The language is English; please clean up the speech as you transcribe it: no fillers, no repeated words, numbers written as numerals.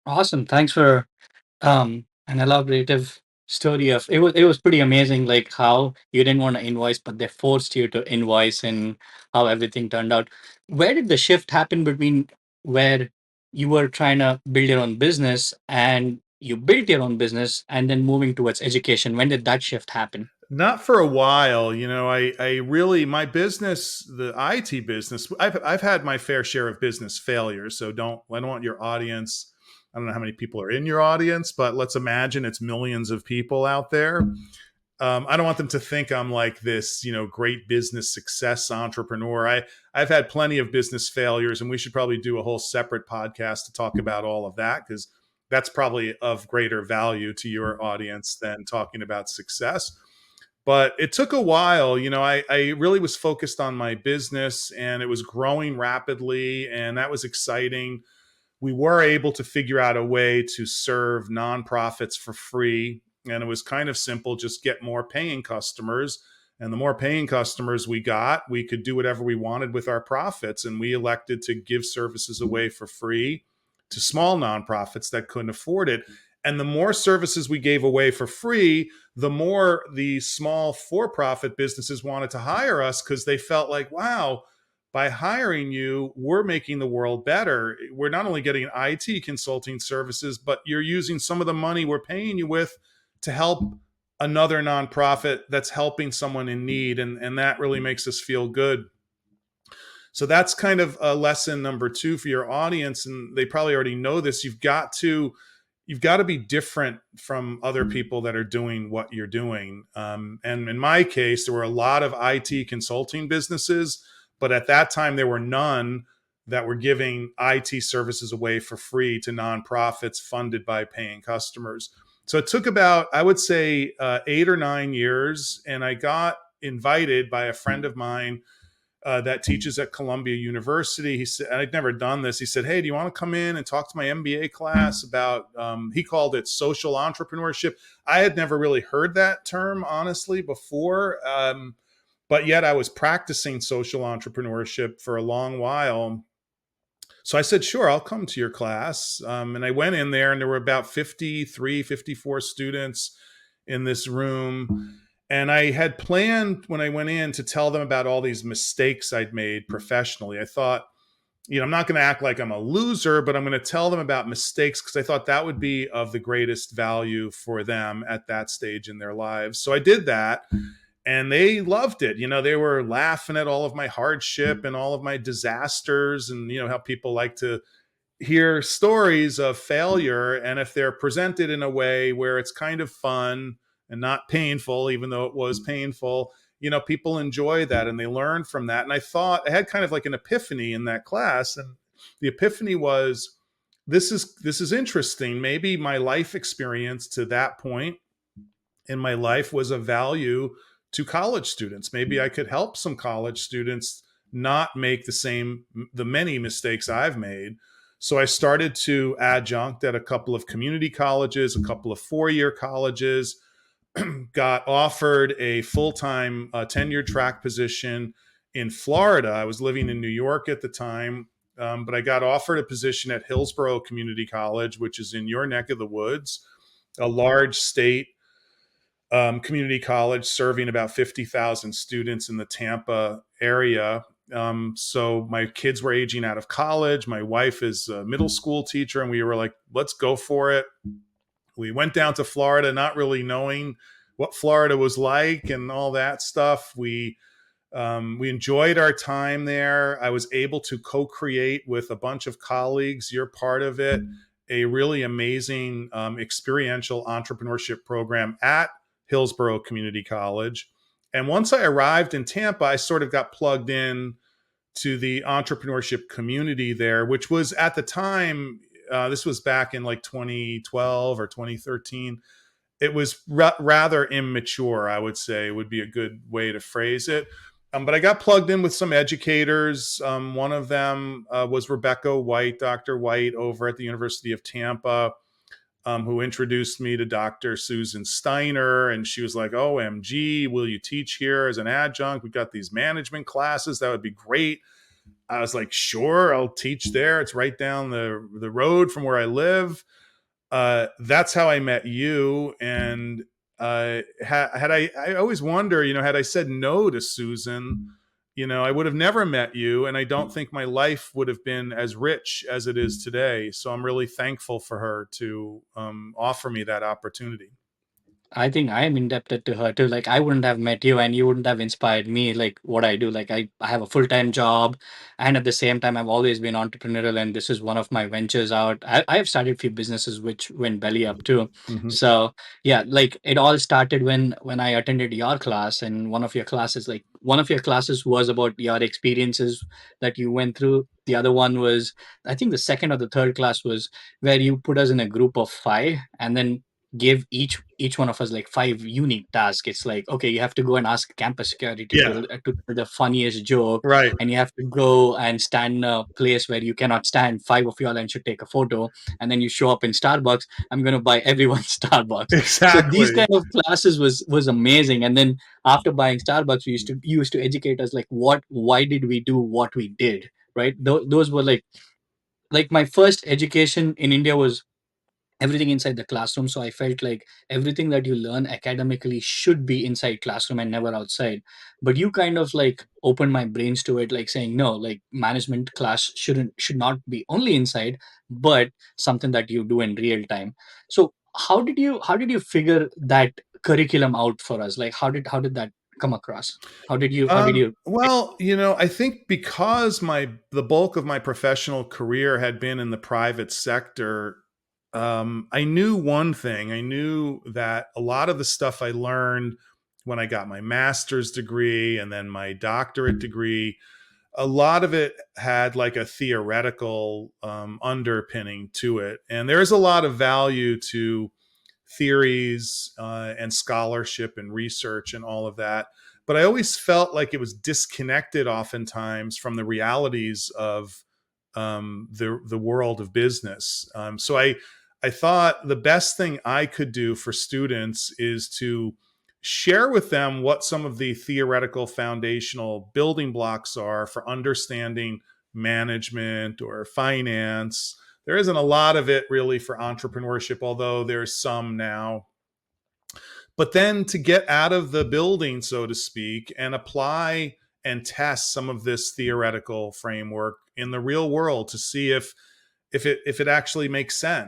Awesome. Thanks for an elaborative story of it was pretty amazing, like how you didn't want to invoice, but they forced you to invoice and how everything turned out. Where did the shift happen between where you were trying to build your own business and you built your own business and then moving towards education? When did that shift happen? Not for a while. I really, my business, the IT business, I've had my fair share of business failures. So I don't want your audience. I don't know how many people are in your audience, but let's imagine it's millions of people out there. I don't want them to think I'm like this, great business success entrepreneur. I've had plenty of business failures, and we should probably do a whole separate podcast to talk about all of that because that's probably of greater value to your audience than talking about success. But it took a while. I really was focused on my business and it was growing rapidly, and that was exciting. We were able to figure out a way to serve nonprofits for free. And it was kind of simple, just get more paying customers. And the more paying customers we got, we could do whatever we wanted with our profits. And we elected to give services away for free to small nonprofits that couldn't afford it. And the more services we gave away for free, the more the small for profit businesses wanted to hire us because they felt like, wow, by hiring you, we're making the world better. We're not only getting IT consulting services, but you're using some of the money we're paying you with to help another nonprofit that's helping someone in need. And that really makes us feel good. So that's kind of a lesson number two for your audience. And they probably already know this. You've got to be different from other people that are doing what you're doing. And in my case, there were a lot of IT consulting businesses, but at that time, there were none that were giving IT services away for free to nonprofits funded by paying customers. So it took about, I would say, 8 or 9 years, and I got invited by a friend of mine that teaches at Columbia University. He said, and I'd never done this. He said, "Hey, do you want to come in and talk to my MBA class about?" He called it social entrepreneurship. I had never really heard that term honestly before, but yet I was practicing social entrepreneurship for a long while. So I said, "Sure, I'll come to your class." And I went in there, and there were about 53, 54 students in this room. And I had planned when I went in to tell them about all these mistakes I'd made professionally. I thought, I'm not going to act like I'm a loser, but I'm going to tell them about mistakes because I thought that would be of the greatest value for them at that stage in their lives. So I did that, and they loved it. They were laughing at all of my hardship and all of my disasters, and how people like to hear stories of failure. And if they're presented in a way where it's kind of fun and not painful, even though it was painful, people enjoy that and they learn from that. And I thought I had kind of like an epiphany in that class. And the epiphany was, this is interesting. Maybe my life experience to that point in my life was of value to college students. Maybe I could help some college students not make the many mistakes I've made. So I started to adjunct at a couple of community colleges, a couple of four-year colleges, got offered a full-time tenure track position in Florida. I was living in New York at the time, but I got offered a position at Hillsborough Community College, which is in your neck of the woods, a large state community college serving about 50,000 students in the Tampa area. So my kids were aging out of college. My wife is a middle school teacher, and we were like, let's go for it. We went down to Florida, not really knowing what Florida was like and all that stuff. We enjoyed our time there. I was able to co-create with a bunch of colleagues. You're part of it. A really amazing experiential entrepreneurship program at Hillsborough Community College. And once I arrived in Tampa, I sort of got plugged in to the entrepreneurship community there, which was at the time, this was back in like 2012 or 2013. It was rather immature, I would say, would be a good way to phrase it. But I got plugged in with some educators. One of them was Rebecca White, Dr. White, over at the University of Tampa, who introduced me to Dr. Susan Steiner. And she was like, "OMG, will you teach here as an adjunct? We've got these management classes. That would be great." I was like, sure, I'll teach there. It's right down the road from where I live. That's how I met you. And had I always wonder, had I said no to Susan, I would have never met you. And I don't think my life would have been as rich as it is today. So I'm really thankful for her to offer me that opportunity. I think I am indebted to her too. Like I wouldn't have met you and you wouldn't have inspired me like what I do. Like I have a full-time job and at the same time I've always been entrepreneurial and this is one of my ventures out. I have started a few businesses which went belly up too. Mm-hmm. So yeah, like it all started when I attended your class and one of your classes was about your experiences that you went through. The other one was I think the second or the third class was where you put us in a group of five and then give each one of us like five unique tasks. It's like, okay, you have to go and ask campus security Yeah. to tell the funniest joke, Right. and you have to go and stand in a place where you cannot stand. Five of you all and should take a photo, and then you show up in Starbucks. I'm gonna buy everyone Starbucks. So these Exactly. kind of classes was amazing. And then after buying Starbucks, you used to educate us like why did we do what we did, right? Those were like my first education in India was everything inside the classroom, so I felt like everything that you learn academically should be inside classroom and never outside. But you kind of like opened my brains to it, like saying no, like management class should not be only inside but something that you do in real time. So how did you figure that curriculum out for us? Like how did that come across? How did you Well, I think because the bulk of my professional career had been in the private sector, I knew one thing. I knew that a lot of the stuff I learned when I got my master's degree and then my doctorate degree, a lot of it had like a theoretical underpinning to it, and there's a lot of value to theories and scholarship and research and all of that. But I always felt like it was disconnected oftentimes from the realities of the world of business. So I thought the best thing I could do for students is to share with them what some of the theoretical foundational building blocks are for understanding management or finance. There isn't a lot of it really for entrepreneurship, although there's some now. But then to get out of the building, so to speak, and apply and test some of this theoretical framework in the real world to see if it actually makes sense.